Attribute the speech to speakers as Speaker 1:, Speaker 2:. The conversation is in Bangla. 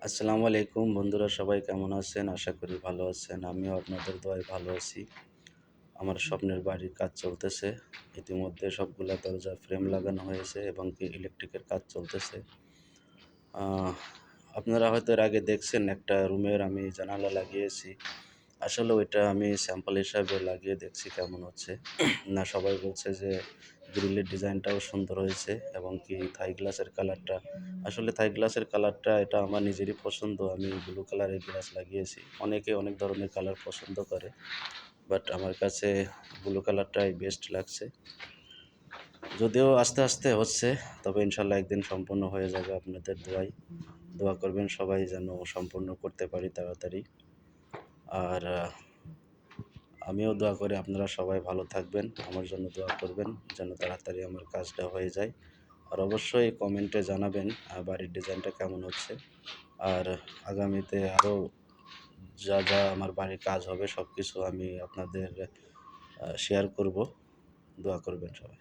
Speaker 1: আসসালামু আলাইকুম বন্ধুরা, সবাই কেমন আছেন? আশা করি ভালো আছেন। আমিও আপনাদের দোয়ায় ভালো আছি। আমার স্বপ্নের বাড়ির কাজ চলতেছে। ইতিমধ্যে সবগুলা দরজার ফ্রেম লাগানো হয়েছে এবং কি ইলেকট্রিকের কাজ চলতেছে। আহ আপনারা হয়তো এর আগে দেখছেন একটা রুমের আমি জানালা লাগিয়েছি। আসলে ওইটা আমি স্যাম্পল হিসাবে লাগিয়ে দেখছি কেমন হচ্ছে। না, সবাই বলছে যে গ্রিলের ডিজাইনটাও সুন্দর হয়েছে এবং কি থাই গ্লাসের কালারটা, আসলে থাই গ্লাসের কালারটা এটা আমার নিজেরই পছন্দ। আমি ব্লু কালারের গ্লাস লাগিয়েছি। অনেকে অনেক ধরনের কালার পছন্দ করে, বাট আমার কাছে ব্লু কালারটাই বেস্ট লাগছে। যদিও আস্তে আস্তে হচ্ছে, তবে ইনশাল্লাহ একদিন সম্পূর্ণ হয়ে যাবে আপনাদের দোয়ায়। দোয়া করবেন সবাই যেন সম্পূর্ণ করতে পারি তাড়াতাড়ি। আর আমিও দোয়া করি আপনারা সবাই ভালো থাকবেন, আমার জন্য দোয়া করবেন যেন তাড়াতাড়ি আমার কাজটা হয়ে যায়। আর অবশ্যই কমেন্টে জানাবেন বাড়ির ডিজাইনটা কেমন হচ্ছে। আর আগামীতে আরও যা যা আমার বাড়ির কাজ হবে সব কিছু আমি আপনাদের শেয়ার করব। দোয়া করবেন সবাই।